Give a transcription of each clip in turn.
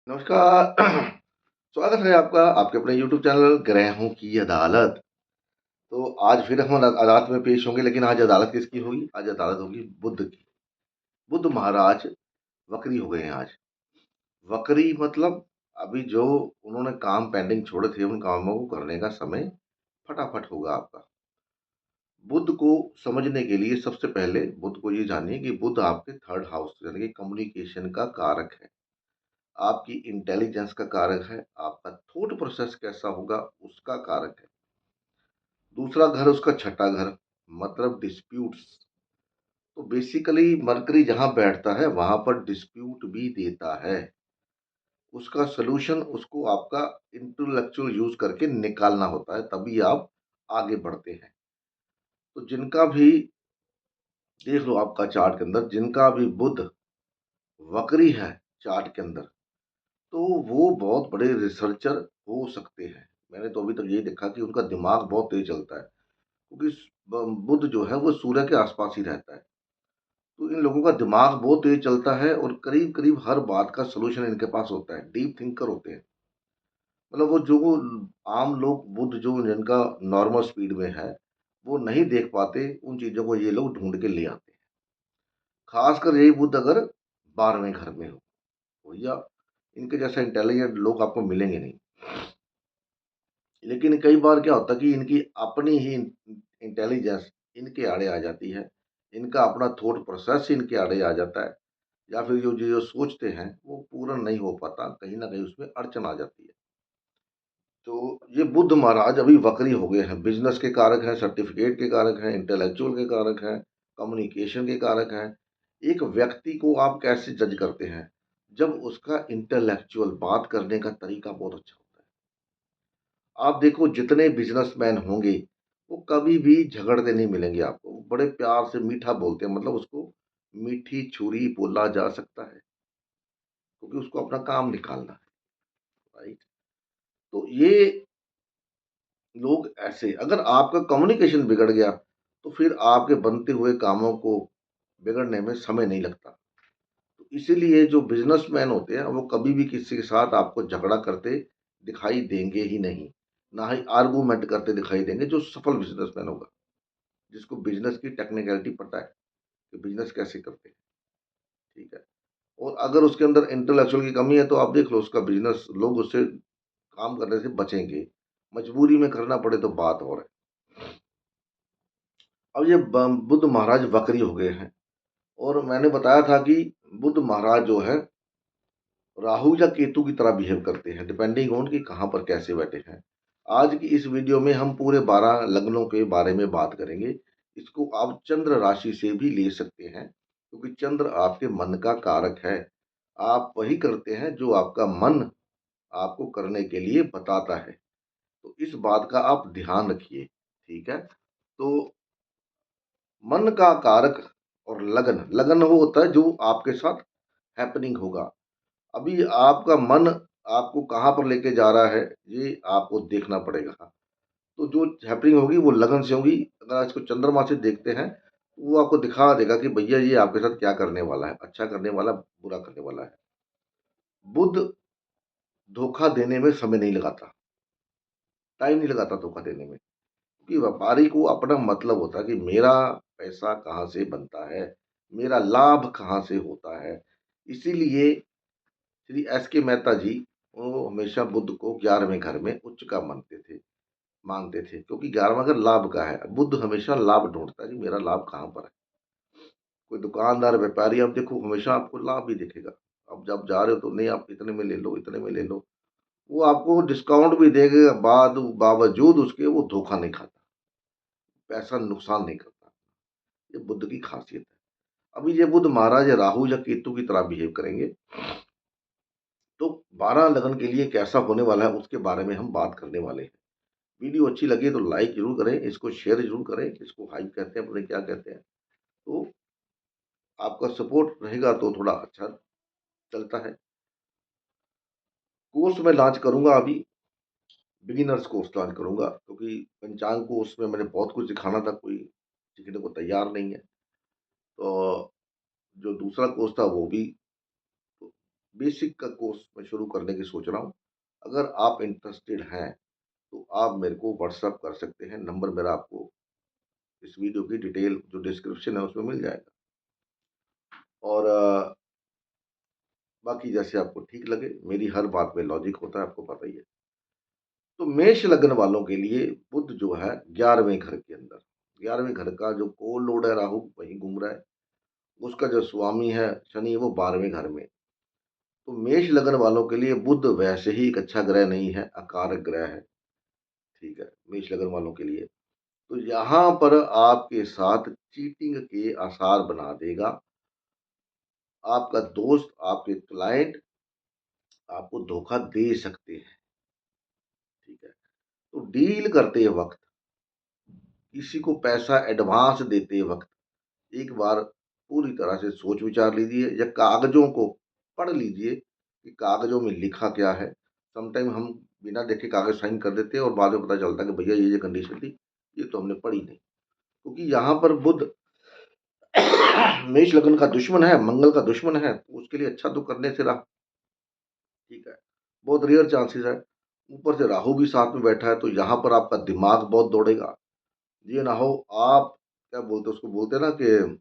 नमस्कार। स्वागत है आपका आपके अपने यूट्यूब चैनल ग्रहों की अदालत। तो आज फिर हम अदालत में पेश होंगे, लेकिन आज अदालत किसकी होगी? आज अदालत होगी बुध की। बुध महाराज वक्री हो गए हैं आज। वक्री मतलब अभी जो उन्होंने काम पेंडिंग छोड़े थे, उन कामों को करने का समय फटाफट होगा आपका। बुध को समझने के लिए सबसे पहले बुध को ये जानिए कि बुध आपके थर्ड हाउस यानी कि कम्युनिकेशन का कारक है, आपकी इंटेलिजेंस का कारक है, आपका थॉट प्रोसेस कैसा होगा उसका कारक है। दूसरा घर उसका छठा घर, मतलब डिस्प्यूट्स। तो बेसिकली मरकरी जहां बैठता है वहां पर डिस्प्यूट भी देता है। उसका सलूशन उसको आपका इंटेलेक्चुअल यूज करके निकालना होता है, तभी आप आगे बढ़ते हैं। तो जिनका भी देख लो आपका चार्ट के अंदर, जिनका भी बुध वक्री है चार्ट के अंदर, तो वो बहुत बड़े रिसर्चर हो सकते हैं। मैंने तो अभी तक यही देखा कि उनका दिमाग बहुत तेज चलता है, क्योंकि बुध जो है वो सूर्य के आसपास ही रहता है। तो इन लोगों का दिमाग बहुत तेज चलता है और करीब करीब हर बात का सोल्यूशन इनके पास होता है। डीप थिंकर होते हैं। मतलब वो जो आम लोग बुध जो जिनका नॉर्मल स्पीड में है वो नहीं देख पाते, उन चीजों को ये लोग ढूंढ के ले आते हैं। खासकर यही बुध अगर 12वें घर में हो, भैया इनके जैसा इंटेलिजेंट लोग आपको मिलेंगे नहीं। लेकिन कई बार क्या होता है कि इनकी अपनी ही इंटेलिजेंस इनके आड़े आ जाती है, इनका अपना थॉट प्रोसेस इनके आड़े आ जाता है, या फिर जो जो सोचते हैं वो पूरा नहीं हो पाता, कहीं ना कहीं उसमें अड़चन आ जाती है। तो ये बुद्ध महाराज अभी वक्री हो गए हैं। बिजनेस के कारक हैं, सर्टिफिकेट के कारक हैं, इंटेलेक्चुअल के कारक हैं, कम्युनिकेशन के कारक हैं। एक व्यक्ति को आप कैसे जज करते हैं? जब उसका इंटेलेक्चुअल बात करने का तरीका बहुत अच्छा होता है। आप देखो जितने बिजनेसमैन होंगे वो कभी भी झगड़ते नहीं मिलेंगे आपको, वो बड़े प्यार से मीठा बोलते हैं, मतलब उसको मीठी छुरी बोला जा सकता है, क्योंकि उसको अपना काम निकालना है। राइट। तो ये लोग ऐसे, अगर आपका कम्युनिकेशन बिगड़ गया तो फिर आपके बनते हुए कामों को बिगड़ने में समय नहीं लगता। तो इसीलिए जो बिजनेसमैन होते हैं वो कभी भी किसी के साथ आपको झगड़ा करते दिखाई देंगे ही नहीं, ना ही आर्गूमेंट करते दिखाई देंगे। जो सफल बिजनेसमैन होगा, जिसको बिजनेस की टेक्निकलिटी पता है कि बिजनेस कैसे करते हैं, ठीक है। और अगर उसके अंदर इंटेलेक्चुअल की कमी है तो आप देख लो उसका बिजनेस, लोग उससे काम करने से बचेंगे। मजबूरी में करना पड़े तो बात और है। अब ये बुद्ध महाराज वक्री हो गए हैं, और मैंने बताया था कि बुद्ध महाराज जो है राहु या केतु की तरह बिहेव करते हैं, डिपेंडिंग ऑन कि कहाँ पर कैसे बैठे हैं। आज की इस वीडियो में हम पूरे 12 लग्नों के बारे में बात करेंगे। इसको आप चंद्र राशि से भी ले सकते हैं, क्योंकि चंद्र आपके मन का कारक है। आप वही करते हैं जो आपका मन आपको करने के लिए बताता है। तो इस बात का आप ध्यान रखिए, ठीक है। तो मन का कारक और लगन, लगन वो होता है जो आपके साथ हैपनिंग होगा। अभी आपका मन आपको कहाँ पर लेके जा रहा है ये आपको देखना पड़ेगा। तो जो हैपनिंग होगी वो लगन से होगी। अगर इसको चंद्रमा से देखते हैं तो वो आपको दिखा देगा कि भैया ये आपके साथ क्या करने वाला है, अच्छा करने वाला, बुरा करने वाला है। बुध धोखा देने में समय नहीं लगाता, टाइम नहीं लगाता धोखा देने में, क्योंकि व्यापारी को अपना मतलब होता है कि मेरा पैसा कहाँ से बनता है, मेरा लाभ कहाँ से होता है। इसीलिए श्री एस के मेहता जी वो हमेशा बुद्ध को 11वें घर में उच्च का मानते थे, मानते थे, क्योंकि 11वां घर लाभ का है। बुद्ध हमेशा लाभ ढूंढता है कि मेरा लाभ कहाँ पर है। कोई दुकानदार व्यापारी आप देखो हमेशा आपको लाभ ही दिखेगा। अब जब जा रहे हो तो नहीं, आप इतने में ले लो, इतने में ले लो, वो आपको डिस्काउंट भी देगा, बावजूद उसके वो धोखा नहीं खाता, पैसा नुकसान नहीं करता। ये बुद्ध की खासियत है। अभी ये बुद्ध महाराज राहु या केतु की तरह बिहेव करेंगे। तो 12 लगन के लिए कैसा होने वाला है उसके बारे में हम बात करने वाले हैं। वीडियो अच्छी लगी तो लाइक जरूर करें, इसको शेयर जरूर करें, इसको हाइप कहते हैं, अपने क्या कहते हैं। तो आपका सपोर्ट रहेगा तो थोड़ा अच्छा चलता है। कोर्स मैं लॉन्च करूंगा अभी, बिगिनर्स कोर्स लॉन्च करूंगा, क्योंकि पंचांग कोर्स में मैंने बहुत कुछ सिखाना था, कोई सीखने को तैयार नहीं है। तो जो दूसरा कोर्स था वो भी बेसिक का कोर्स मैं शुरू करने की सोच रहा हूँ। अगर आप इंटरेस्टेड हैं, तो आप मेरे को व्हाट्सएप कर सकते हैं। नंबर मेरा आपको इस वीडियो की डिटेल जो डिस्क्रिप्शन है उसमें मिल जाएगा। और बाकी जैसे आपको ठीक लगे, मेरी हर बात में लॉजिक होता है, आपको पता ही है। तो मेष लग्न वालों के लिए बुध जो है 11वें घर के अंदर, 11वें घर का जो कोल लॉर्ड है राहु वहीं घूम रहा है। उसका जो स्वामी है शनि वो 12वें घर में। तो मेष लग्न वालों के लिए बुध वैसे ही एक अच्छा ग्रह नहीं है, अकारक ग्रह है। ठीक है, मेष लग्न वालों के लिए तो यहाँ पर आपके साथ चीटिंग के आसार बना देगा। आपका दोस्त, आपके क्लाइंट आपको धोखा दे सकते हैं। ठीक है, तो डील करते वक्त, किसी को पैसा एडवांस देते वक्त एक बार पूरी तरह से सोच विचार लीजिए, या कागजों को पढ़ लीजिए कि कागजों में लिखा क्या है। समटाइम हम बिना देखे कागज साइन कर देते हैं और बाद में पता चलता है कि भैया ये कंडीशन थी, ये तो हमने पढ़ी नहीं। क्योंकि यहाँ पर बुध मेष लग्न का दुश्मन है, मंगल का दुश्मन है, तो उसके लिए अच्छा तो करने से रहा। ठीक है, बहुत रेयर चांसेस है। ऊपर से राहु भी साथ में बैठा है, तो यहाँ पर आपका दिमाग बहुत दौड़ेगा। ये ना हो आप क्या बोलते हैं उसको, बोलते हैं ना कि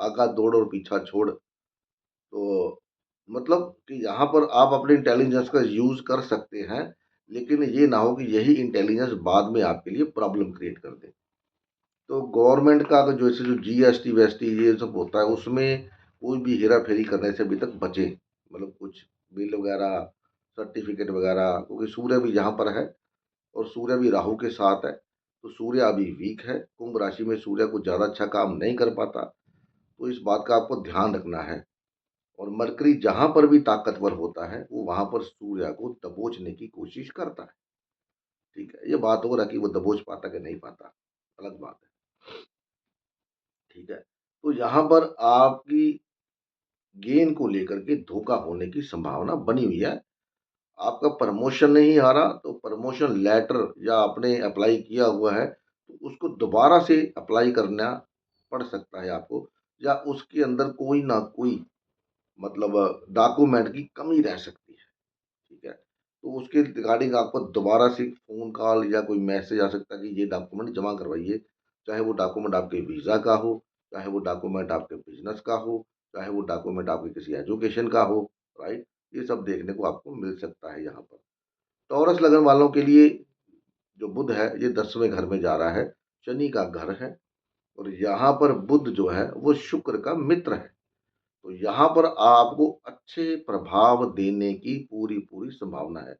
आगा दौड़ और पीछा छोड़। तो मतलब कि यहाँ पर आप अपने इंटेलिजेंस का यूज कर सकते हैं, लेकिन ये ना हो कि यही इंटेलिजेंस बाद में आपके लिए प्रॉब्लम क्रिएट कर दे। तो गवर्नमेंट का अगर जैसे जो जीएसटी वेएसटी ये सब होता है, उसमें कोई भी हेरा फेरी करने से अभी तक बचे। मतलब कुछ बिल वगैरह, सर्टिफिकेट वगैरह, क्योंकि सूर्य भी यहाँ पर है और सूर्य भी राहु के साथ है। तो सूर्य अभी वीक है, कुंभ राशि में सूर्य को ज़्यादा अच्छा काम नहीं कर पाता। तो इस बात का आपको ध्यान रखना है। और मरकरी जहाँ पर भी ताकतवर होता है, वो वहाँ पर सूर्य को दबोचने की कोशिश करता है। ठीक है, ये बात हो रहा कि वो दबोच पाता कि नहीं पाता, अलग बात है। ठीक है, तो यहाँ पर आपकी गेन को लेकर के धोखा होने की संभावना बनी हुई है। आपका प्रमोशन नहीं आ रहा, तो प्रमोशन लेटर या आपने अप्लाई किया हुआ है, तो उसको दोबारा से अप्लाई करना पड़ सकता है आपको, या उसके अंदर कोई ना कोई मतलब डॉक्यूमेंट की कमी रह सकती है। ठीक है, तो उसके रिगार्डिंग आपको दोबारा से फ़ोन कॉल या कोई मैसेज आ सकता है कि ये डॉक्यूमेंट जमा करवाइए। चाहे वो डॉक्यूमेंट आपके वीज़ा का हो, चाहे वो डॉक्यूमेंट आपके बिज़नेस का हो, चाहे वो डॉक्यूमेंट आपके किसी एजुकेशन का हो, राइट? ये सब देखने को आपको मिल सकता है यहाँ पर। टॉरस लगन वालों के लिए जो बुध है ये 10वें घर में जा रहा है, शनि का घर है। और यहाँ पर बुध जो है वो शुक्र का मित्र है। तो यहाँ पर आपको अच्छे प्रभाव देने की पूरी पूरी संभावना है।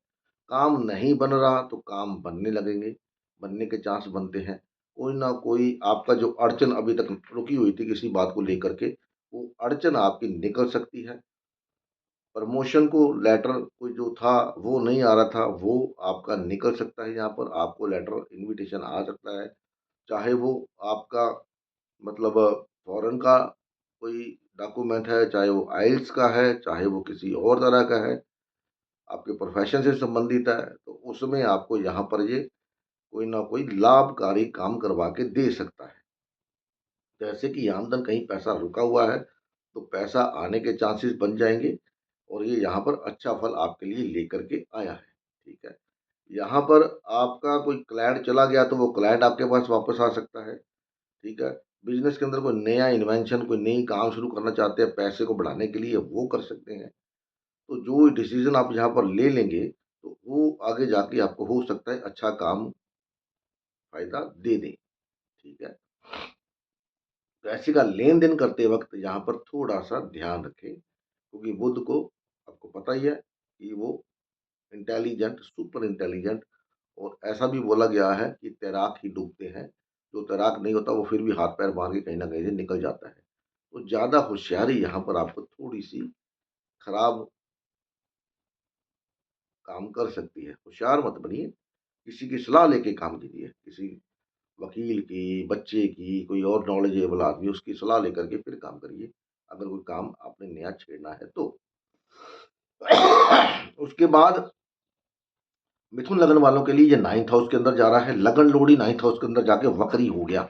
काम नहीं बन रहा तो काम बनने लगेंगे, बनने के चांस बनते हैं। कोई ना कोई आपका जो अड़चन अभी तक रुकी हुई थी किसी बात को लेकर के, वो अड़चन आपकी निकल सकती है। प्रमोशन को लेटर कोई जो था वो नहीं आ रहा था, वो आपका निकल सकता है। यहाँ पर आपको लेटर इनविटेशन आ सकता है। चाहे वो आपका मतलब फॉरेन का कोई डॉक्यूमेंट है, चाहे वो आइल्स का है, चाहे वो किसी और तरह का है, आपके प्रोफेशन से संबंधित है, तो उसमें आपको यहाँ पर ये कोई ना कोई लाभकारी काम करवा के दे सकता है। जैसे कि आमदन कहीं पैसा रुका हुआ है, तो पैसा आने के चांसेस बन जाएँगे और ये यहाँ पर अच्छा फल आपके लिए लेकर के आया है। ठीक है। यहाँ पर आपका कोई क्लाइंट चला गया तो वो क्लाइंट आपके पास वापस आ सकता है। ठीक है। बिज़नेस के अंदर कोई नया इन्वेंशन, कोई नई काम शुरू करना चाहते हैं पैसे को बढ़ाने के लिए, वो कर सकते हैं। तो जो डिसीज़न आप यहाँ पर ले लेंगे, तो वो आगे जाके आपको हो सकता है अच्छा काम, फ़ायदा दे दें। ठीक है। पैसे का लेन-देन करते वक़्त यहाँ पर थोड़ा-सा ध्यान रखें, क्योंकि बुध को आपको पता ही है कि वो इंटेलिजेंट, सुपर इंटेलिजेंट, और ऐसा भी बोला गया है कि तैराक ही डूबते हैं, जो तैराक नहीं होता वो फिर भी हाथ-पैर मार के कहीं न कहीं से निकल जाता है। तो ज़्यादा होशियारी यहाँ पर आपको थोड़ी-सी खराब काम कर सकती है। होशियार मत बनिए, किसी की सलाह लेके काम कीजिए, किसी वकील की, बच्चे की, कोई और नॉलेजेबल आदमी उसकी सलाह लेकर के फिर काम करिए, अगर कोई काम आपने नया छेड़ना है तो। उसके बाद मिथुन लगन वालों के लिए ये 9th हाउस के अंदर जा रहा है, लगन लोडी 9th हाउस के अंदर जाके वक्री हो गया।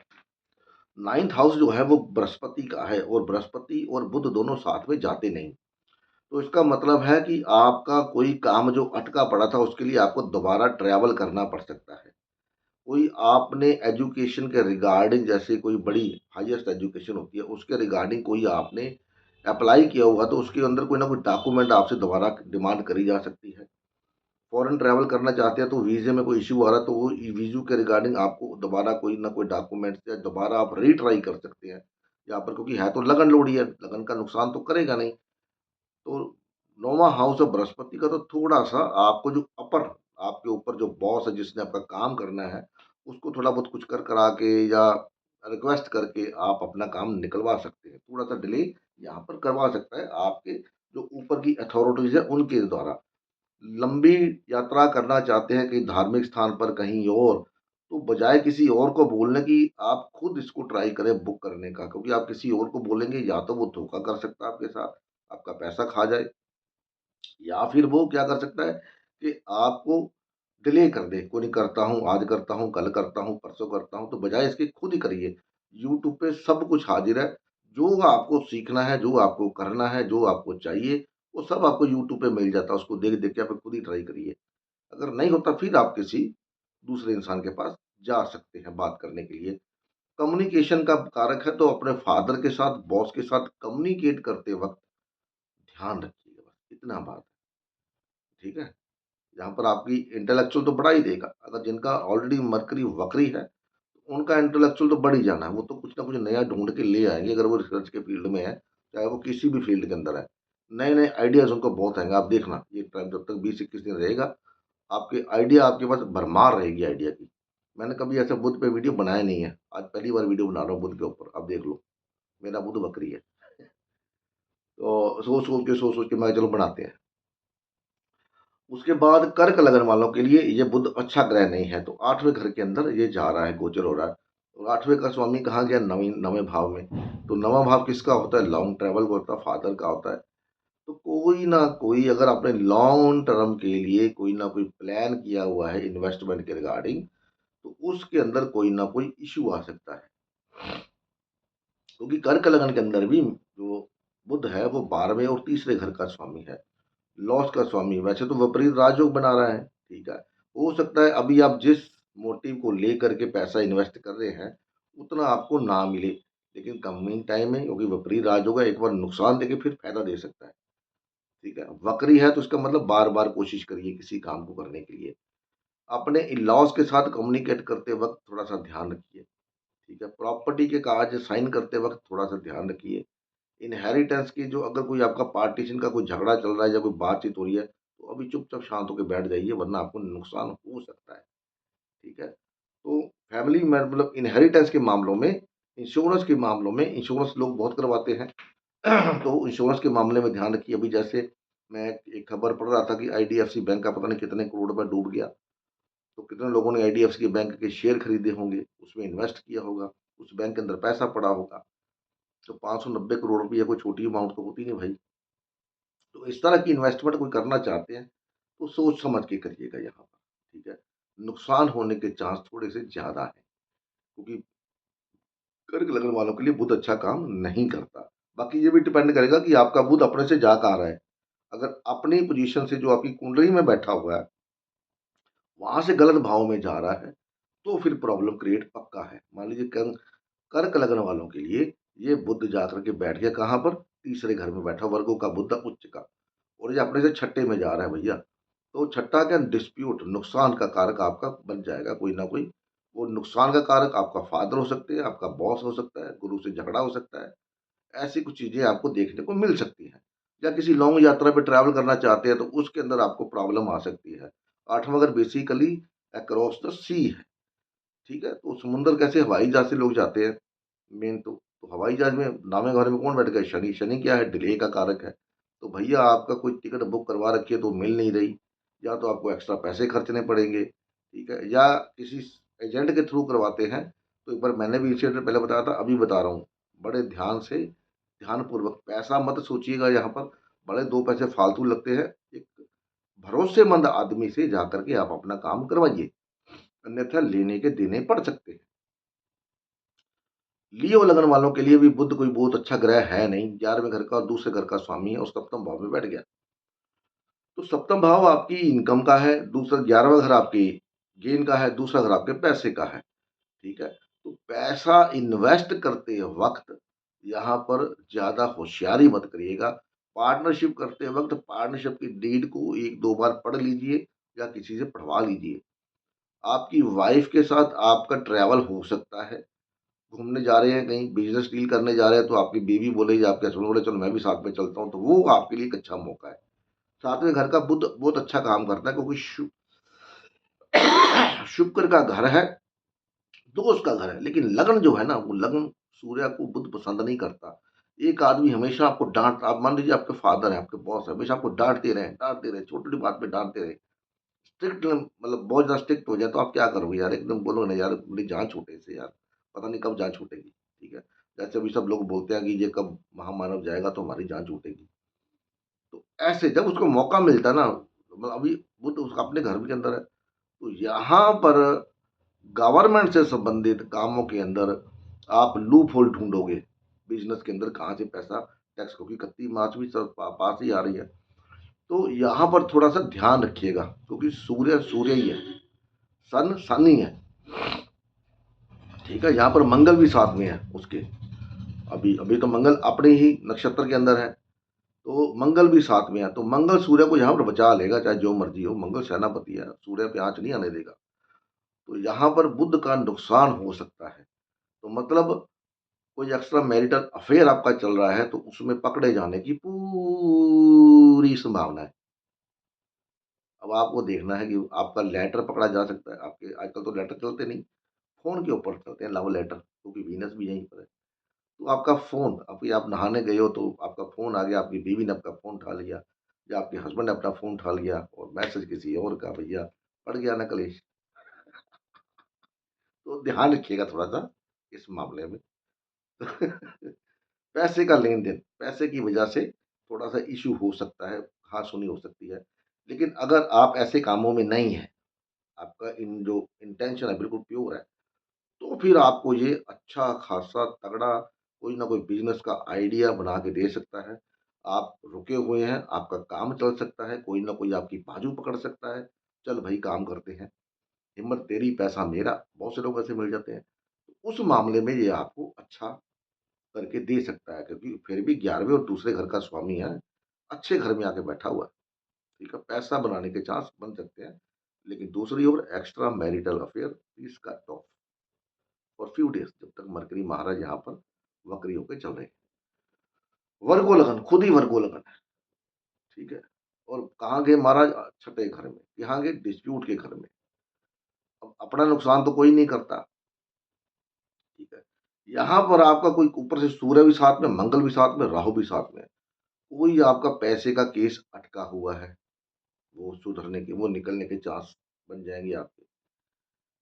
9th हाउस जो है वो बृहस्पति का है, और बृहस्पति और बुध दोनों साथ में जाते नहीं। तो इसका मतलब है कि आपका कोई काम जो अटका पड़ा था उसके लिए आपको दोबारा ट्रैवल करना पड़ सकता है। कोई आपने एजुकेशन के रिगार्डिंग जैसे कोई बड़ी हाईएस्ट एजुकेशन होती है, उसके रिगार्डिंग कोई आपने अप्लाई किया हुआ तो उसके अंदर कोई ना कोई डॉक्यूमेंट आपसे दोबारा डिमांड करी जा सकती है। फॉरेन ट्रैवल करना चाहते हैं तो वीज़े में कोई इश्यू आ रहा है तो वो वीज़ा के रिगार्डिंग आपको दोबारा कोई ना कोई डॉक्यूमेंट्स या दोबारा आप रीट्राई कर सकते हैं यहाँ पर, क्योंकि है तो लगन लोड़ी है, लगन का नुकसान तो करेगा नहीं। तो नौवां हाउस ऑफ बृहस्पति का तो थोड़ा-सा आपको जो आपके ऊपर जो बॉस है जिसने आपका काम करना है, उसको थोड़ा बहुत कुछ कर करा के या रिक्वेस्ट करके आप अपना काम निकलवा सकते हैं। थोड़ा-सा डिले यहाँ पर करवा सकता है आपके जो ऊपर की अथॉरिटीज़ है उनके द्वारा। लंबी यात्रा करना चाहते हैं कहीं धार्मिक स्थान पर कहीं और, तो बजाय किसी और को बोलने की आप खुद इसको ट्राई करें बुक करने का, क्योंकि आप किसी और को बोलेंगे या तो वो धोखा कर सकता है आपके साथ, आपका पैसा खा जाए, या फिर वो क्या कर सकता है कि आपको डिले कर दे, कोई नहीं करता हूँ, आज करता हूँ, कल करता हूँ, परसों करता हूँ, तो बजाय इसके खुद ही करिए। यूट्यूब पे सब कुछ हाज़िर है, जो आपको सीखना है, जो आपको करना है, जो आपको चाहिए, वो सब आपको यूट्यूब पे मिल जाता है, उसको देख-देख के आप खुद ही ट्राई करिए। अगर नहीं होता फिर आप किसी दूसरे इंसान के पास जा सकते हैं बात करने के लिए। कम्युनिकेशन का कारक है तो अपने फादर के साथ, बॉस के साथ कम्युनिकेट करते वक़्त ध्यान रखिएगा बस, इतना बात है, ठीक है? यहाँ पर आपकी इंटेलेक्चुअल तो बढ़ा ही देगा। अगर जिनका ऑलरेडी मरकरी वक्री है, उनका इंटेलेक्चुअल तो बढ़ ही जाना है। वो तो कुछ ना कुछ नया ढूँढ के ले आएँगे अगर वो रिसर्च के फील्ड में है, चाहे वो किसी भी फील्ड के अंदर है। नए-नए आइडियाज़ उनको बहुत आएँगे, आप देखना ये टाइम जब तक 20-21 दिन रहेगा, आपके आइडिया आपके पास भरमार रहेगी आइडिया की। मैंने कभी ऐसा बुध पे वीडियो बनाया नहीं है। आज पहली बार वीडियो बना रहा हूँ बुध के ऊपर, अब देख लो। मेरा बुध वक्री है। तो सोच-सोच के मैं चलो बनाते हैं। उसके बाद कर्क लगन वालों के लिए ये बुध अच्छा ग्रह नहीं है, तो 8वें घर के अंदर ये जा रहा है, गोचर हो रहा है। और 8वें का स्वामी कहाँ गया? 9वें भाव में। तो 9वाँ भाव किसका होता है? लॉन्ग ट्रैवल का होता है, फादर का होता है। तो कोई ना कोई अगर आपने लॉन्ग टर्म के लिए कोई ना कोई प्लान किया हुआ है इन्वेस्टमेंट के रिगार्डिंग, तो उसके अंदर कोई ना कोई इश्यू आ सकता है। क्योंकि कर्क लगन के अंदर भी जो बुध है वो 12वें और तीसरे घर का स्वामी है, लॉस का स्वामी। वैसे तो विपरीत राजयोग बना रहा है, ठीक है। हो सकता है अभी आप जिस मोटिव को लेकर के पैसा इन्वेस्ट कर रहे हैं, उतना आपको ना मिले, लेकिन कमिंग टाइम में क्योंकि विपरीत राजयोग है, एक बार नुकसान देके फिर फायदा दे सकता है, ठीक है। वक्री है तो इसका मतलब बार बार कोशिश करिए किसी काम को करने के लिए। अपने इन लॉज के साथ कम्युनिकेट करते वक्त थोड़ा सा ध्यान रखिए, ठीक है। प्रॉपर्टी के कागज साइन करते वक्त थोड़ा सा ध्यान रखिए। इनहेरिटेंस की जो अगर कोई आपका पार्टीशन का कोई झगड़ा चल रहा है या कोई बातचीत हो रही है, तो अभी चुपचाप शांत होकर बैठ जाइए, वरना आपको नुकसान हो सकता है, ठीक है। तो फैमिली में मतलब इनहेरिटेंस के मामलों में, इंश्योरेंस लोग बहुत करवाते हैं। तो इंश्योरेंस के मामले में ध्यान रखिए। अभी जैसे मैं एक खबर पढ़ रहा था कि आईडीएफसी बैंक का पता नहीं कितने करोड़ रुपए डूब गया। तो कितने लोगों ने आईडीएफसी के बैंक के शेयर खरीदे होंगे, उसमें इन्वेस्ट किया होगा, उस बैंक के अंदर पैसा पड़ा होगा। तो 590 करोड़ रुपए कोई छोटी अमाउंट तो होती नहीं भाई। तो इस तरह की इन्वेस्टमेंट कोई करना चाहते हैं, तो सोच समझ के करिएगा यहाँ पर, ठीक है। नुकसान होने के चांस थोड़े से ज़्यादा हैं, क्योंकि कर्क लगन वालों के लिए बुध अच्छा काम नहीं करता। बाकी ये भी डिपेंड करेगा कि आपका बुध अपने से जा कहाँ रहा है। अगर अपनी पोज़ीशन से जो आपकी कुंडली में बैठा हुआ है, वहाँ से गलत भाव में जा रहा है, तो फिर प्रॉब्लम क्रिएट पक्का है। मान लीजिए कर्क लगन वालों के लिए ये बुध जाकर के बैठ गया कहाँ पर? तीसरे घर में बैठा, वर्गों का बुध उच्च का, और ये अपने से छठे में जा रहा है भैया। तो छठा क्या? डिस्प्यूट, नुकसान का कारक आपका बन जाएगा कोई ना कोई। वो नुकसान का कारक आपका फादर हो सकते हैं, आपका बॉस हो सकता है, गुरु से झगड़ा हो सकता है। ऐसी कुछ चीज़ें आपको देखने को मिल सकती हैं। या किसी लॉन्ग यात्रा पे ट्रैवल करना चाहते हैं तो उसके अंदर आपको प्रॉब्लम आ सकती है। 8वां घर बेसिकली अक्रॉस द सी है, ठीक है? तो समुद्र कैसे हवाई जहाज़ से लोग जाते हैं मेन तो हवाई जहाज़ में 9वें घर में कौन बैठ गया? शनि। शनि क्या है? डिले का कारक है। तो भैया आपका कोई टिकट बुक करवा रखी है तो मिल नहीं रही, या तो आपको एक्स्ट्रा पैसे खर्चने पड़ेंगे, ठीक है? या किसी एजेंट के थ्रू करवाते हैं, तो एक बार मैंने भी इंसिडेंट पहले बताया था, अभी बता रहा हूँ। बड़े ध्यान से, ध्यानपूर्वक पैसा मत सोचिएगा यहाँ पर, बड़े 2 पैसे फालतू लगते हैं। एक भरोसेमंद आदमी से जाकर के आप अपना काम करवाइए, अन्यथा लेने के देने पड़ सकते हैं। लियो लगन वालों के लिए भी बुध कोई बहुत अच्छा ग्रह है नहीं, 11वें घर का और दूसरे घर का स्वामी है और सप्तम भाव में बैठ गया। तो सप्तम भाव आपकी इनकम का है, दूसरा 11वां घर आपकी गेन का है, दूसरा घर आपके पैसे का है, ठीक है? तो पैसा इन्वेस्ट करते वक़्त यहाँ पर ज़्यादा होशियारी मत करिएगा। पार्टनरशिप करते वक़्त पार्टनरशिप की डीड को 1-2 बार पढ़ लीजिए या किसी से पढ़वा लीजिए। आपकी वाइफ़ के साथ आपका ट्रैवल हो सकता है। घूमने जा रहे हैं, कहीं बिज़नेस डील करने जा रहे हैं, तो आपकी बीवी बोलेगी, आपके हस्बैंड बोले, "चलो मैं भी साथ में चलता हूँ।" तो वो आपके लिए एक अच्छा मौका है। सातवें घर का बुध बहुत अच्छा काम करता है क्योंकि शुक्र का घर है, दोस्त का घर है, लेकिन लगन जो है ना, वो लगन सूर्य को बुध पसंद नहीं करता। एक आदमी हमेशा आपको आप मान लीजिए आपके फादर हैं, आपके बॉस हैं, हमेशा आपको डाँटते रहे, छोटी-छोटी बात पे डाँटते रहे। स्ट्रिक्ट मतलब बहुत ज़्यादा स्ट्रिक्ट हो जाए तो आप क्या करोगे यार? एकदम बोलोगे ना यार मेरी जान छूटे इससे यार, पता नहीं कब जान छूटेगी, ठीक है? जैसे अभी सब लोग बोलते हैं कि ये कब महामानव जाएगा तो हमारी जान छूटेगी। तो ऐसे जब उसको मौका मिलता है ना, मतलब अभी वो तो उसका अपने घर के अंदर है, तो यहाँ पर गवर्नमेंट से संबंधित कामों के अंदर आप लूप होल ढूँढोगे। बिज़नेस के अंदर कहाँ से पैसा टैक्स, क्योंकि 31 मार्च भी सब पास ही आ रही है। तो यहाँ पर थोड़ा-सा ध्यान रखिएगा क्योंकि सूर्य, सूर्य ही है, सन, सन ही है। ठीक है? यहाँ पर मंगल भी साथ में है उसके। अभी अभी तो मंगल अपने ही नक्षत्र के अंदर है, तो मंगल भी साथ में है। तो मंगल सूर्य को यहाँ पर बचा लेगा, चाहे जो मर्ज़ी हो। मंगल सेनापति है, सूर्य पे आँच नहीं आने देगा। तो यहाँ पर बुध का नुकसान हो सकता है। तो मतलब कोई एक्स्ट्रा मैरिटल अफ़ेयर आपका चल रहा है, तो उसमें पकड़े जाने की पूरी संभावना है। अब आपको देखना है कि आपका लेटर पकड़ा जा सकता है। आपके आजकल तो लेटर चलते नहीं, फ़ोन के ऊपर चलते हैं लव लेटर, क्योंकि वीनस भी यहीं पर है। तो आपका फ़ोन, अभी आप नहाने गए हो तो आपका फ़ोन आ गया, आपकी बीवी ने आपका फ़ोन उठा लिया या आपके हस्बैंड ने अपना फ़ोन उठा लिया और मैसेज किसी और का, भैया पड़ गया ना कलेश। तो ध्यान रखिएगा थोड़ा-सा इस मामले में। पैसे का लेन-देन, पैसे की वजह से थोड़ा-सा इश्यू हो सकता है, कहा-सुनी हो सकती है। लेकिन अगर आप ऐसे कामों में नहीं हैं, आपका इन जो इंटेंशन है बिल्कुल प्योर है, तो फिर आपको ये अच्छा खासा तगड़ा कोई ना कोई बिज़नेस का आइडिया बना के दे सकता है। आप रुके हुए हैं, आपका काम चल सकता है, कोई ना कोई आपकी बाजू पकड़ सकता है, चल भई काम करते हैं, हिम्मत तेरी पैसा मेरा, बहुत से लोग ऐसे मिल जाते हैं। उस मामले में ये आपको अच्छा करके दे सकता है क्योंकि फिर भी 11वें और दूसरे घर का स्वामी है, अच्छे घर में आके बैठा हुआ है, ठीक है? पैसा बनाने के चांस बन सकते हैं, लेकिन दूसरी ओर extra marital affair please cut off for few days जब तक मरकरी महाराज यहाँ पर वक्री होके चल रहे हैं। वर्गो लगन, खुद ही वर्गो लगन है, ठीक है? और कहाँ गए महाराज? छठे घर में, यहाँ गए डिस्प्यूट के घर में। अब अपना नुकसान तो कोई नहीं करता, ठीक है? यहाँ पर आपका कोई ऊपर से सूर्य भी साथ में, मंगल भी साथ में, राहु भी साथ में है। कोई आपका पैसे का केस अटका हुआ है, वो सुधरने के, वो निकलने के चांस बन जाएँगे आपके।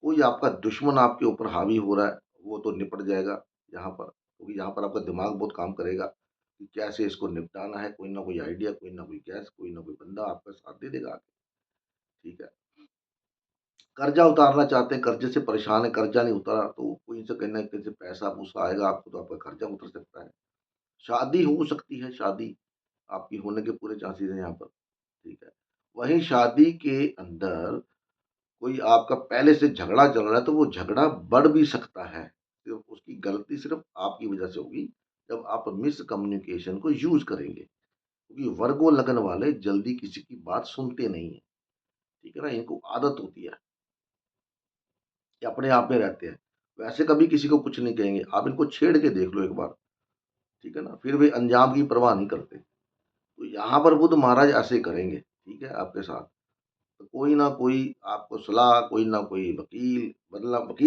कोई आपका दुश्मन आपके ऊपर हावी हो रहा है, वो तो निपट जाएगा यहाँ पर, क्योंकि यहाँ पर आपका दिमाग बहुत काम करेगा कि कैसे इसको निपटाना है, कोई ना कोई आइडिया, कोई ना कोई गैस, कोई ना कोई बंदा आपका साथ दे देगा आगे, ठीक है। कर्जा उतारना चाहते हैं, कर्जे से परेशान है, कर्जा नहीं उतारा तो कोई से कहीं न कहीं से पैसा-वूसा आएगा आपको, तो आपका कर्जा उतर सकता है। शादी हो सकती है, शादी आपकी होने के पूरे चांसेज़ हैं यहाँ पर, ठीक है। वहीं शादी के अंदर कोई आपका पहले से झगड़ा चल रहा है, तो वो झगड़ा बढ़ भी सकता है। सिर्फ़ उसकी गलती सिर्फ़ आपकी वजह से होगी, जब आप मिसकम्युनिकेशन को यूज़ करेंगे। क्योंकि वर्गो लगन वाले जल्दी किसी की बात सुनते नहीं हैं, ठीक है ना? इनको आदत होती है कि अपने आप में रहते हैं। वैसे कभी किसी को कुछ नहीं कहेंगे, आप इनको छेड़ के देख लो एक बार, ठीक है ना? फिर वे अंजाम की परवाह नहीं करते। तो यहाँ पर बुध महाराज ऐसे करेंगे, ठीक है, आपके साथ। तो कोई ना कोई आपको सलाह, कोई ना कोई वकील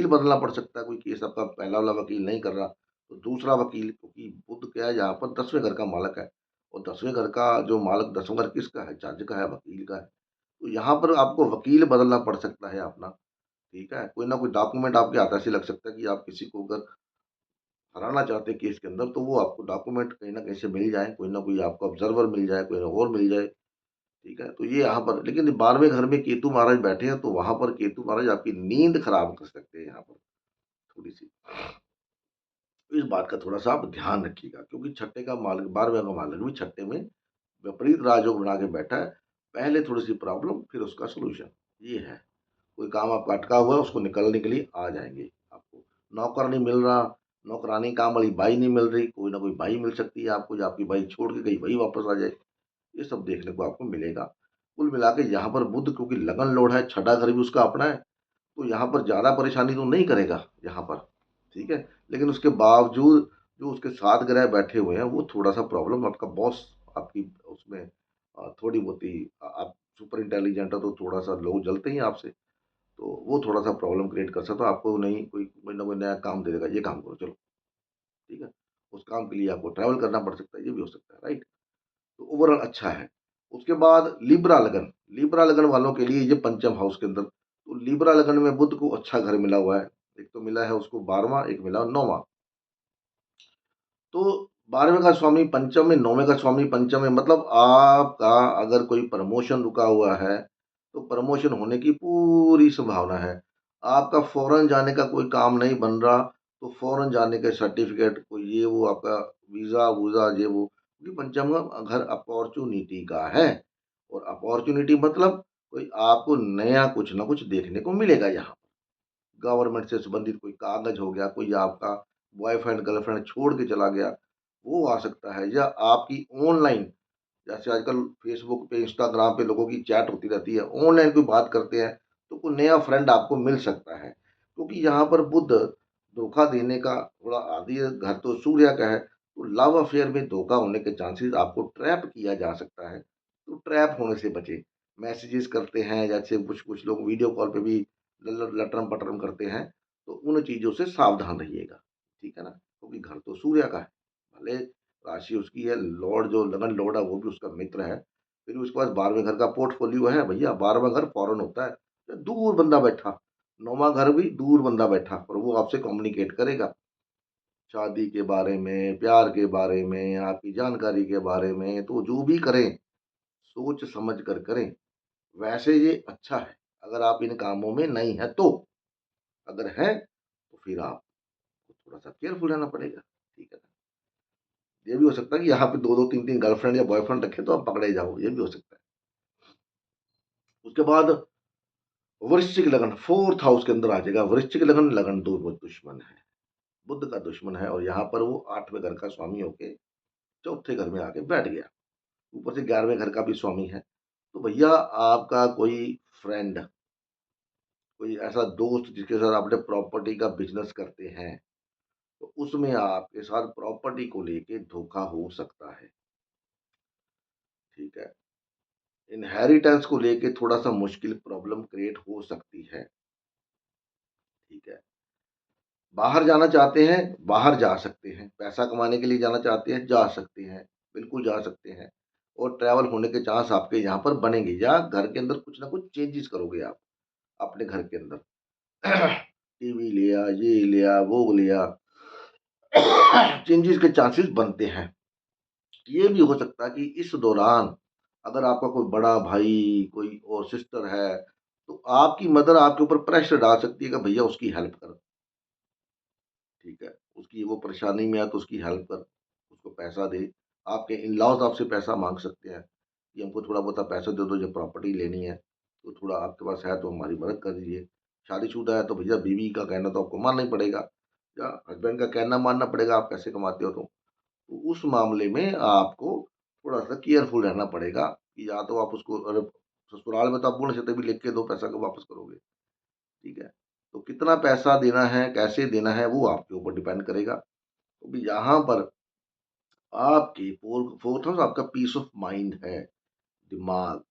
बदलना पड़ सकता है, कोई केस आपका पहला वाला वकील नहीं कर रहा, तो दूसरा वकील, क्योंकि बुध क्या है यहाँ पर 10वें घर का मालक है और 10वें घर का जो मालक 10वां घर किसका है? जज का है, वकील का है। तो यहाँ पर आपको वकील बदलना पड़ सकता है अपना, ठीक है? कोई ना कोई डॉक्यूमेंट आपके हाथ ऐसे लग सकता है कि आप किसी को अगर हराना चाहते हैं केस के अंदर, तो वो आपको डॉक्यूमेंट कहीं न कहीं से मिल जाएँ, कोई ना कोई आपको ऑब्जर्वर मिल जाए, कोई और मिल जाए। ठीक है? तो ये यहाँ पर, लेकिन 12वें घर में केतु महाराज बैठे हैं, तो वहाँ पर केतु महाराज आपकी नींद खराब कर सकते हैं यहाँ पर थोड़ी-सी। तो इस बात का थोड़ा-सा आप ध्यान रखिएगा, क्योंकि छठे का मालिक 12वें का मालिक भी छठे में विपरीत राजयोग बना के बैठा है। पहले थोड़ी-सी प्रॉब्लम, फिर उसका सॉल्यूशन, ये है। कोई काम आपका अटका हुआ है, उसको निकलने के लिए आ जाएँगे आपको। नौकर नहीं मिल रहा, नौकरानी काम वाली बाई नहीं मिल रही, कोई ना कोई बाई मिल सकती है आपको, या आपकी बाई छोड़ के गई, वही वापस आ जाए। ये सब देखने को आपको मिलेगा। कुल मिला के यहाँ पर बुध, क्योंकि लगन लॉर्ड है, छठा घर भी उसका अपना है, तो यहाँ पर ज़्यादा परेशानी तो नहीं करेगा यहाँ पर, ठीक है? लेकिन उसके बावजूद जो उसके साथ ग्रह बैठे हुए हैं, वो थोड़ा-सा प्रॉब्लम, आपका बॉस आपकी उसमें थोड़ी बहुत ही आप सुपर इंटेलिजेंट हो, तो थोड़ा-सा लोग जलते ही हैं आपसे, तो वो थोड़ा-सा प्रॉब्लम क्रिएट कर सकता है। आपको नहीं, कोई ना कोई नया काम दे देगा, ये काम करो चलो, ठीक है? उस काम के लिए आपको ट्रैवल करना पड़ सकता है, ये भी हो सकता है, राइट? तो ओवरऑल अच्छा है। उसके बाद लिब्रा लगन वालों के लिए ये पंचम हाउस के अंदर, तो लिब्रा लगन में बुध को अच्छा घर मिला हुआ है। एक तो मिला है उसको 12वां, एक मिला 9वां। तो 12वें का स्वामी पंचम में, 9वें का स्वामी पंचम में, मतलब आपका अगर कोई प्रमोशन रुका हुआ है, तो प्रमोशन होने की पूरी संभावना है। आपका फ़ॉरेन जाने का कोई काम नहीं बन रहा, तो फ़ॉरेन जाने के सर्टिफ़िकेट, कोई ये वो आपका वीज़ा-वूज़ा ये वो, क्योंकि पंचम का घर अपॉर्च्युनिटी का है, और अपॉर्च्युनिटी मतलब कोई आपको नया कुछ ना कुछ देखने को मिलेगा यहाँ। गवर्नमेंट से संबंधित कोई कागज़ हो गया, कोई आपका बॉयफ्रेंड गर्लफ्रेंड छोड़ के चला गया, वो आ सकता है, या आपकी ऑनलाइन, जैसे आजकल फ़ेसबुक पे, इंस्टाग्राम पे लोगों की चैट होती रहती है, ऑनलाइन कोई बात करते हैं, तो कोई नया फ्रेंड आपको मिल सकता है। क्योंकि यहाँ पर बुध धोखा देने का थोड़ा आदी है, घर तो सूर्य का है, तो लव अफ़ेयर में धोखा होने के चांसेस, आपको ट्रैप किया जा सकता है, तो ट्रैप होने से बचें। मैसेजेस करते हैं, जैसे कुछ-कुछ लोग वीडियो कॉल पे भी लटरम-पटरम करते हैं, तो उन चीज़ों से सावधान रहिएगा, ठीक है ना? क्योंकि घर तो सूर्य का है, भले राशि उसकी है, लॉर्ड जो लगन लॉर्ड है वो भी उसका मित्र है। फिर उसके पास 12वें घर का पोर्टफोलियो है भैया, 12वां घर फॉरेन होता है। तो दूर बंदा बैठा, 9वां घर भी दूर बंदा बैठा, और वो आपसे कम्युनिकेट करेगा। शादी के बारे में, प्यार के बारे में, आपकी जानकारी के बारे में, तो जो भी करें, सोच समझ कर करें। वैसे ये अच्छा है, अगर आप इन कामों में नहीं हैं तो। अगर हैं, तो फिर आपको थोड़ा-सा केयरफुल रहना पड़ेगा, ठीक है ना? ये भी हो सकता है कि यहाँ पे 2-2 3-3 गर्लफ्रेंड या बॉयफ्रेंड रखे तो आप पकड़े जाओ, ये भी हो सकता है। उसके बाद वृश्चिक लगन 4th हाउस के अंदर आ जाएगा। वृश्चिक लगन, लगन 2 बुध दुश्मन है, बुध का दुश्मन है, और यहाँ पर वो 8वें घर का स्वामी होके चौथे घर में आके बैठ गया। ऊपर से 11वें घर का भी स्वामी है। तो भैया आपका कोई फ्रेंड, कोई ऐसा दोस्त जिसके साथ आपने प्रॉपर्टी का बिज़नेस करते हैं, तो उसमें आपके साथ प्रॉपर्टी को लेके धोखा हो सकता है, ठीक है? इनहेरिटेंस को लेके थोड़ा-सा मुश्किल प्रॉब्लम क्रिएट हो सकती है, ठीक है? बाहर जाना चाहते हैं, बाहर जा सकते हैं। पैसा कमाने के लिए जाना चाहते हैं, जा सकते हैं। बिल्कुल जा सकते हैं, और ट्रैवल होने के चांस आपके यहाँ पर बनेंगे, या घर के अंदर कुछ ना कुछ चेंजेज़ करोगे आप, अपने घर के अंदर। टीवी लिया, ये लिया, वो लिया, चेंजेज़ के चांसेस बनते हैं। ये भी हो सकता है कि इस दौरान अगर आपका कोई बड़ा भाई, कोई और सिस्टर है, तो आपकी मदर आपके ऊपर प्रेशर डाल सकती है कि भैया उसकी हेल्प कर। ठीक है? उसकी वो परेशानी में है तो उसकी हेल्प कर, उसको पैसा दे। आपके इन-लॉज़ आपसे पैसा माँग सकते हैं कि हमको थोड़ा बहुत आप पैसा दे दो, जो प्रॉपर्टी लेनी है, तो थोड़ा आपके पास है तो हमारी मदद कर दीजिए। शादीशुदा है तो भैया बीवी का कहना तो आपको मानना ही पड़ेगा, या हस्बैंड का कहना मानना पड़ेगा, आप पैसे कमाते हो तो। तो उस मामले में आपको थोड़ा-सा केयरफुल रहना पड़ेगा कि या तो आप उसको, अरे ससुराल में तो आप बोल नहीं सकते भी लिख के दो, पैसा कब वापस करोगे, ठीक है? तो कितना पैसा देना है, कैसे देना है, वो आपके ऊपर डिपेंड करेगा। तो भी यहाँ पर आपके 4th हाउस आपका पीस ऑफ माइंड है, दिमाग।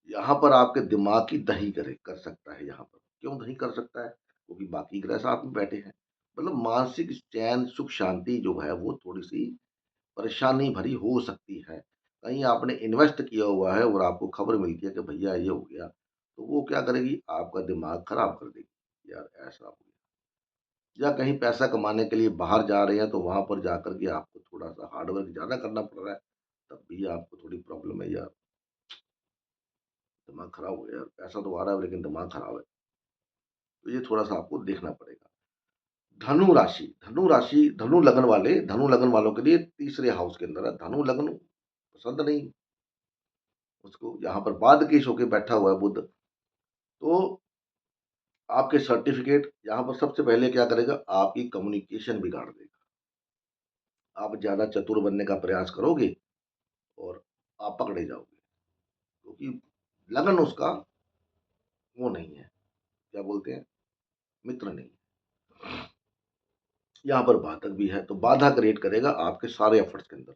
यहाँ पर आपके दिमाग की दही कर सकता है यहाँ पर। क्यों दही कर सकता है? क्योंकि बाकी ग्रह साथ में बैठे हैं। मतलब मानसिक चैन, सुख शांति जो है वो थोड़ी-सी परेशानी भरी हो सकती है। कहीं आपने इन्वेस्ट किया हुआ है और आपको खबर मिलती है कि भैया ये हो गया, तो वो क्या करेगी? आपका दिमाग खराब कर देगी। यार ऐसा हो गया। या कहीं पैसा कमाने के लिए बाहर जा रहे हैं, तो वहाँ पर जाकर के आपको थोड़ा-सा हार्ड वर्क ज़्यादा करना पड़ रहा है, तब भी आपको थोड़ी प्रॉब्लम है, यार दिमाग खराब हो गया यार, पैसा तो आ रहा है लेकिन दिमाग खराब है। तो ये थोड़ा-सा आपको देखना पड़ेगा। धनु लगन वालों के लिए तीसरे हाउस के अंदर है। धनु लगन पसंद नहीं उसको, यहाँ पर बाद केश होके बैठा हुआ है बुध, तो आपके सर्टिफिकेट यहाँ पर सबसे पहले क्या करेगा, आपकी कम्युनिकेशन बिगाड़ देगा। आप ज्यादा चतुर बनने का प्रयास करोगे और आप पकड़े जाओगे, क्योंकि लगन उसका वो नहीं है, क्या बोलते हैं, मित्र नहीं। यहाँ पर बाधक भी है, तो बाधा क्रिएट करेगा आपके सारे एफर्ट्स के अंदर।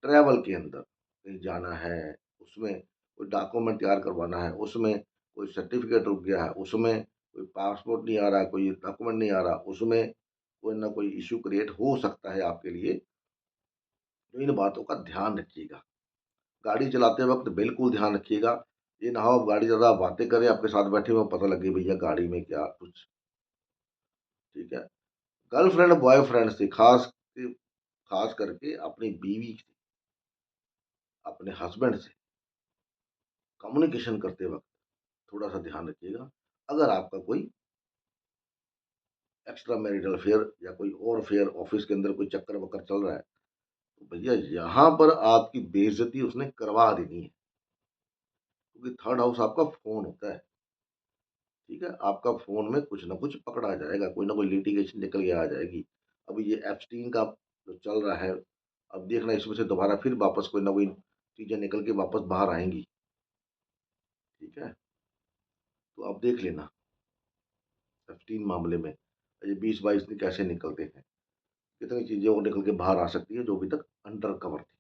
ट्रैवल के अंदर कहीं जाना है, उसमें कोई डॉक्यूमेंट तैयार करवाना है, उसमें कोई सर्टिफिकेट रुक गया है, उसमें कोई पासपोर्ट नहीं आ रहा, कोई डॉक्यूमेंट नहीं आ रहा, उसमें कोई ना कोई इश्यू क्रिएट हो सकता है आपके लिए। तो इन बातों का ध्यान रखिएगा। गाड़ी चलाते वक्त बिल्कुल ध्यान रखिएगा। ये ना हो आप गाड़ी चला रहे, बातें करें, आपके साथ बैठे हुए पता लगे भैया गाड़ी में क्या कुछ, ठीक है। गर्लफ्रेंड बॉयफ्रेंड से खास करके अपनी बीवी से, अपने हस्बैंड से कम्युनिकेशन करते वक्त थोड़ा सा ध्यान रखिएगा। अगर आपका कोई एक्स्ट्रा मैरिटल अफेयर या कोई और अफेयर ऑफिस के अंदर कोई चक्कर वक्कर चल रहा है, तो भैया यहाँ पर आपकी बेइज्जती उसने करवा देनी है, क्योंकि थर्ड हाउस आपका फोन होता है। ठीक है, आपका फोन में कुछ ना कुछ पकड़ा जाएगा, कोई ना कोई लिटिगेशन निकल के आ जाएगी। अब ये एप्स्टीन का जो चल रहा है, अब देखना इसमें से दोबारा फिर वापस कोई ना कोई चीजें निकल के वापस बाहर आएंगी। ठीक है, तो आप देख लेना एप्स्टीन मामले में ये 20-22 दिन कैसे निकलते हैं, कितनी चीजें और निकल के बाहर आ सकती है जो अभी तक अंडर कवर थी।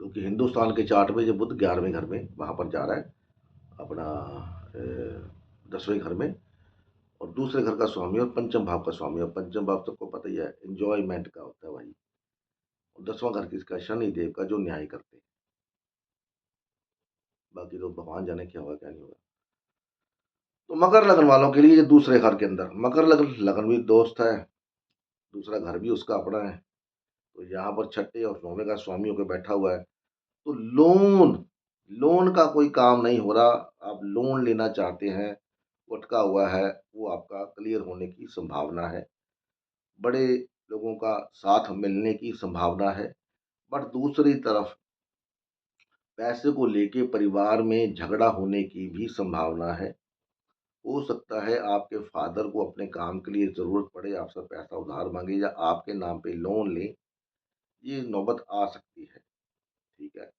क्योंकि हिंदुस्तान के चार्ट में जो बुध 11वें घर में वहां पर जा रहा है अपना 10वें घर में, और दूसरे घर का स्वामी और पंचम भाव का स्वामी, और पंचम भाव सबको पता ही है एंजॉयमेंट का होता है भाई। और 10वां घर किसका, शनि देव का, जो न्याय करते हैं। बाकी तो भगवान जाने क्या होगा क्या नहीं होगा। तो मकर लगन वालों के लिए ये दूसरे घर के अंदर, मकर लगन लगन भी दोस्त है, दूसरा घर भी उसका अपना है, तो यहाँ पर छठे और 9वें का स्वामी होकर बैठा हुआ है। तो लोन लोन का कोई काम नहीं हो रहा, आप लोन लेना चाहते हैं, अटका हुआ है, वो आपका क्लियर होने की संभावना है। बड़े लोगों का साथ मिलने की संभावना है। बट दूसरी तरफ पैसे को लेके परिवार में झगड़ा होने की भी संभावना है। हो सकता है आपके फादर को अपने काम के लिए जरूरत पड़े, आपसे पैसा उधार मांगे या आपके नाम पे लोन ले, ये नौबत आ सकती है। ठीक है,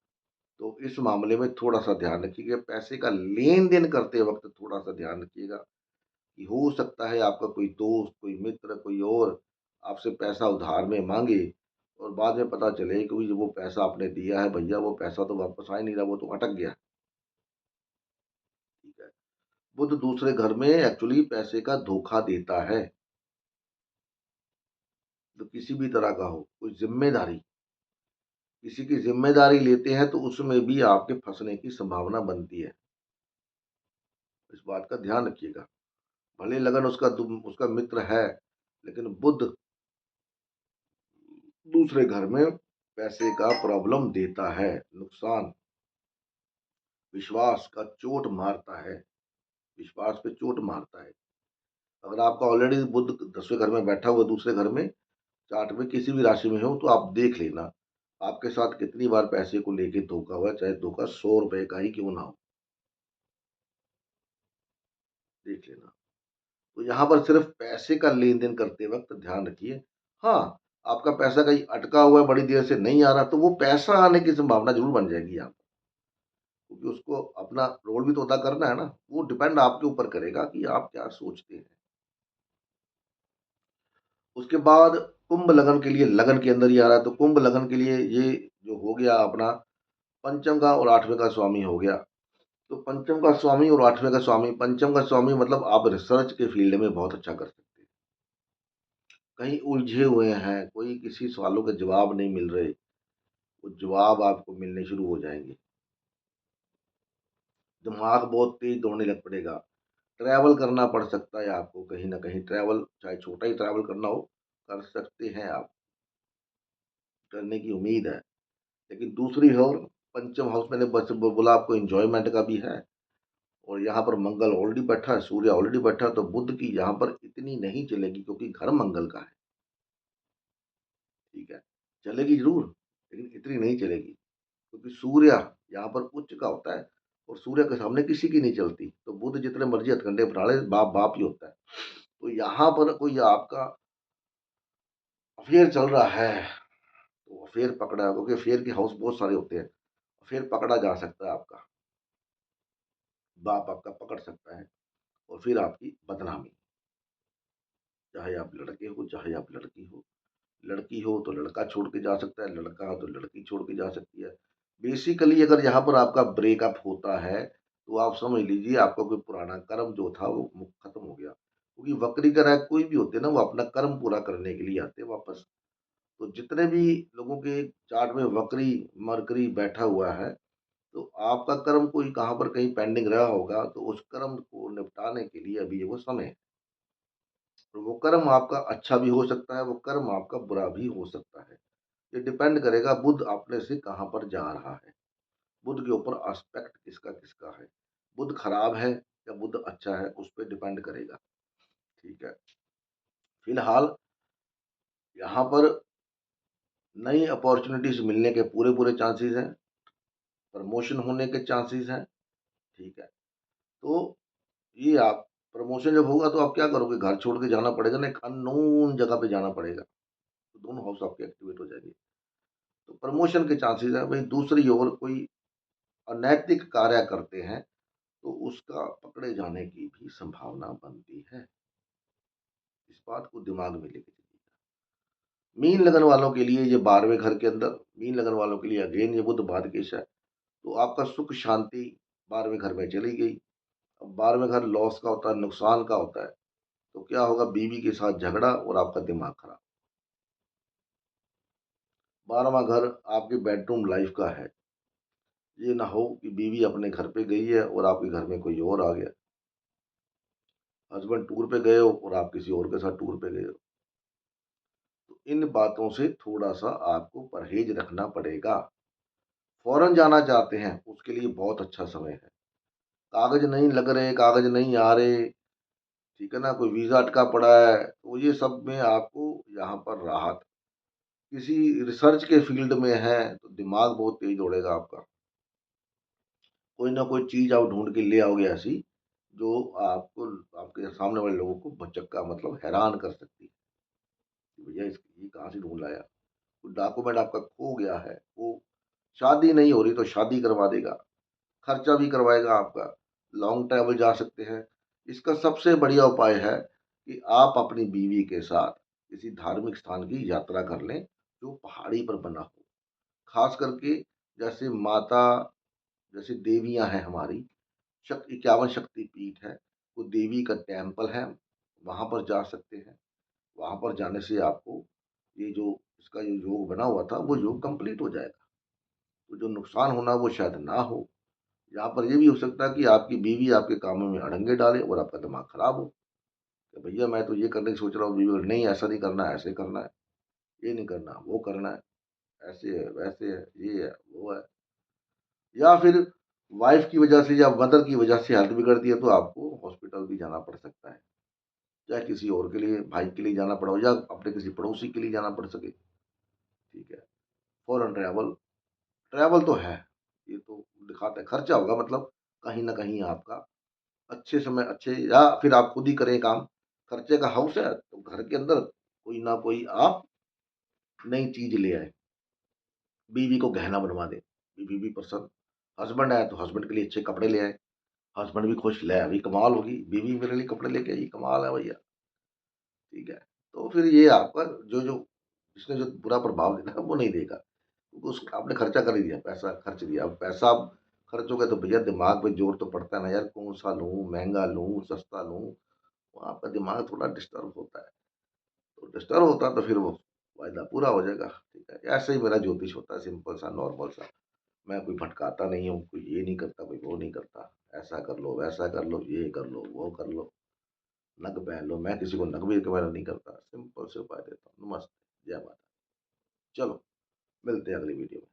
तो इस मामले में थोड़ा सा ध्यान रखिएगा, पैसे का लेन देन करते वक्त थोड़ा सा ध्यान रखिएगा कि हो सकता है आपका कोई दोस्त, कोई मित्र, कोई और आपसे पैसा उधार में मांगे, और बाद में पता चले कि जो वो पैसा आपने दिया है भैया, वो पैसा तो वापस आ ही नहीं रहा, वो तो अटक गया। ठीक है, बुध दूसरे घर में एक्चुअली पैसे का धोखा देता है। तो किसी भी तरह का हो, कोई जिम्मेदारी, किसी की जिम्मेदारी लेते हैं तो उसमें भी आपके फंसने की संभावना बनती है। इस बात का ध्यान रखिएगा। भले लगन उसका मित्र है, लेकिन बुध दूसरे घर में पैसे का प्रॉब्लम देता है, नुकसान, विश्वास का चोट मारता है, विश्वास पे चोट मारता है। अगर आपका ऑलरेडी बुध 10वें घर में बैठा हुआ दूसरे घर में, चार्ट में किसी भी राशि में हो, तो आप देख लेना आपके साथ कितनी बार पैसे को लेके धोखा हुआ है, चाहे धोखा 100 रुपए का ही क्यों ना हो, देख लेना। तो यहाँ पर सिर्फ पैसे का लेन देन करते वक्त ध्यान रखिए। हाँ, आपका पैसा कहीं अटका हुआ है, बड़ी देर से नहीं आ रहा, तो वो पैसा आने की संभावना जरूर बन जाएगी यहाँ पर, क्योंकि उसको अपना रोल भी तो अदा करना है ना। वो डिपेंड आपके ऊपर करेगा कि आप क्या सोचते हैं। उसके बाद कुंभ लगन के लिए, लगन के अंदर ही आ रहा है, तो कुंभ लगन के लिए ये जो हो गया अपना पंचम का और 8वें का स्वामी हो गया। तो पंचम का स्वामी और 8वें का स्वामी, पंचम का स्वामी मतलब आप रिसर्च के फील्ड में बहुत अच्छा कर सकते हैं। कहीं उलझे हुए हैं, कोई किसी सवालों के जवाब नहीं मिल रहे, वो जवाब आपको मिलने शुरू हो जाएंगे। दिमाग बहुत तेज दौड़ने लग पड़ेगा। ट्रैवल करना पड़ सकता है आपको, कहीं ना कहीं ट्रैवल, चाहे छोटा ही ट्रैवल करना हो, कर सकते हैं आप, करने की उम्मीद है। लेकिन दूसरी ओर पंचम हाउस मैंने बस बोला आपको, एंजॉयमेंट का भी है, और यहाँ पर मंगल ऑलरेडी बैठा है, सूर्य ऑलरेडी बैठा है, तो बुध की यहाँ पर इतनी नहीं चलेगी क्योंकि घर मंगल का है, ठीक है। चलेगी ज़रूर, लेकिन इतनी नहीं चलेगी क्योंकि सूर्य यहाँ पर उच्च का होता है और सूर्य के सामने किसी की नहीं चलती। तो बुध जितने मर्ज़ी हथकंडे बना ले, बाप बाप ही होता है। तो यहाँ पर कोई आपका अफ़ेयर चल रहा है, तो अफ़ेयर पकड़ा है क्योंकि अफ़ेयर के हाउस बहुत सारे होते हैं। अफ़ेयर पकड़ा जा सकता है आपका, बाप आपका पकड़ सकता है और फिर आपकी बदनामी, चाहे आप लड़के हो, चाहे आप लड़की हो। लड़की हो तो लड़का छोड़ के जा सकता है, लड़का हो तो लड़की छोड़ के जा सकती है। बेसिकली अगर यहाँ पर आपका ब्रेकअप होता है, तो आप समझ लीजिए आपका कोई पुराना कर्म जो था वो खत्म हो गया। क्योंकि वक्री ग्रह कोई भी होते हैं ना, वो अपना कर्म पूरा करने के लिए आते हैं वापस। तो जितने भी लोगों के चार्ट में वक्री मरकरी बैठा हुआ है, तो आपका कर्म कोई कहाँ पर कहीं पेंडिंग रहा होगा, तो उस कर्म को निपटाने के लिए अभी ये वो समय है। तो वो कर्म आपका अच्छा भी हो सकता है, वो कर्म आपका बुरा भी हो सकता है। ये डिपेंड करेगा बुध अपने से कहाँ पर जा रहा है। बुध के ऊपर एस्पेक्ट किसका किसका है। बुध खराब है या बुध अच्छा है, उस पे डिपेंड करेगा, ठीक है। फिलहाल यहाँ पर नई अपॉर्चुनिटीज मिलने के पूरे पूरे चांसेस हैं, प्रमोशन होने के चांसेस हैं, ठीक है। तो ये आप प्रमोशन जब होगा तो आप क्या करोगे, घर छोड़ के जाना पड़ेगा ना, एक अननोन जगह पे जाना पड़ेगा, तो दोनों हाउस आपके एक्टिवेट हो जाएंगे। तो प्रमोशन के चांसेस है। वहीं दूसरी ओर कोई अनैतिक कार्य करते हैं, तो उसका पकड़े जाने की भी संभावना बनती है। इस बात को दिमाग में लेके चलिए। मीन लगन वालों के लिए ये 12वें घर के अंदर, मीन लगन वालों के लिए अगेन ये बुध भाग्येश है, तो आपका सुख शांति 12वें घर में चली गई। अब 12वें घर लॉस का होता है, नुकसान का होता है, तो क्या होगा, बीवी के साथ झगड़ा और आपका दिमाग खराब। 12वां घर आपके बेडरूम लाइफ का है। ये ना हो कि बीवी अपने घर पे गई है और आपके घर में कोई और आ गया, हस्बैंड टूर पे गए हो और आप किसी और के साथ टूर पे गए हो। तो इन बातों से थोड़ा-सा आपको परहेज़ रखना पड़ेगा। फ़ॉरेन जाना चाहते हैं, उसके लिए बहुत अच्छा समय है। कागज़ नहीं लग रहे, कागज़ नहीं आ रहे, ठीक है ना? कोई वीज़ा अटका पड़ा है, तो ये सब में आपको यहाँ पर राहत। किसी रिसर्च के फ़ील्ड में हैं, तो दिमाग बहुत तेज़ दौड़ेगा आपका। कोई ना कोई चीज़ आप ढूँढ के ले आओगे ऐसी, जो आपको आपके सामने वाले लोगों को भौचक्का मतलब हैरान कर सकती है, कि भैया ये कहाँ से ढूँढ लाया? डॉक्यूमेंट आपका खो गया है, वो शादी नहीं हो रही तो शादी करवा देगा, खर्चा भी करवाएगा आपका, लॉन्ग ट्रैवल जा सकते हैं। इसका सबसे बढ़िया उपाय है कि आप अपनी बीवी के साथ किसी धार्मिक स्थान की यात्रा कर लें, जो पहाड़ी पर बना हो। खास करके जैसे माता, जैसे देवियाँ हैं हमारी, 51 शक्तिपीठ है, वो देवी का टेम्पल है, वहाँ पर जा सकते हैं। वहाँ पर जाने से आपको ये जो इसका जो योग बना हुआ था, वो योग कंप्लीट हो जाएगा। तो जो नुकसान होना वो शायद ना हो। यहाँ पर ये भी हो सकता है कि आपकी बीवी आपके कामों में अड़ंगे डाले और आपका दिमाग खराब हो, कि भैया मैं तो ये करने की सोच रहा हूँ, बीवी बोले, नहीं ऐसा नहीं करना है, ऐसे करना है, ये नहीं करना, वो करना है, ऐसे है, वैसे है, ये है, वो है। या फिर वाइफ की वजह से या मदर की वजह से हेल्थ बिगड़ती है, तो आपको हॉस्पिटल भी जाना पड़ सकता है। चाहे किसी और के लिए, भाई के लिए जाना पड़ा हो या अपने किसी पड़ोसी के लिए जाना पड़ सके, ठीक है। फॉरेन ट्रैवल, ट्रैवल तो है, ये तो दिखाता है, खर्चा होगा मतलब कहीं न कहीं आपका अच्छे समय अच्छे, या फिर आप खुद ही करें काम। खर्चे का हाउस है, तो घर के अंदर कोई ना कोई आप नई चीज़ ले आएँ, बीवी को गहना बनवा दें, बीवी भी प्रसन्न, हस्बैंड है तो हस्बैंड के लिए अच्छे कपड़े ले आएँ, हस्बैंड भी खुश, ले अभी कमाल होगी, बीवी मेरे लिए कपड़े लेके आई, कमाल है भैया, ठीक है। तो फिर ये आपका जो जिसने जो बुरा प्रभाव देना है वो नहीं देगा, क्योंकि उस आपने खर्चा कर ही दिया, पैसा खर्च दिया। अब पैसा आप खर्च हो गया तो भैया दिमाग पे जोर तो पड़ता है ना यार, कौन-सा लूँ, महँगा लूँ, सस्ता लूँ, वो आपका दिमाग थोड़ा डिस्टर्ब होता है। तो डिस्टर्ब होता है तो फिर वो वायदा पूरा हो जाएगा, ठीक है। ऐसे ही मेरा ज्योतिष होता है, सिंपल सा, नॉर्मल सा। मैं कोई भटकाता नहीं हूँ, कोई ये नहीं करता, कोई वो नहीं करता। ऐसा कर लो, वैसा कर लो, ये कर लो, वो कर लो, नग पहन लो। मैं किसी को नग भी रिकमेंड नहीं करता, सिंपल से उपाय देता हूँ। नमस्ते, जय माता। चलो, मिलते हैं अगली वीडियो में।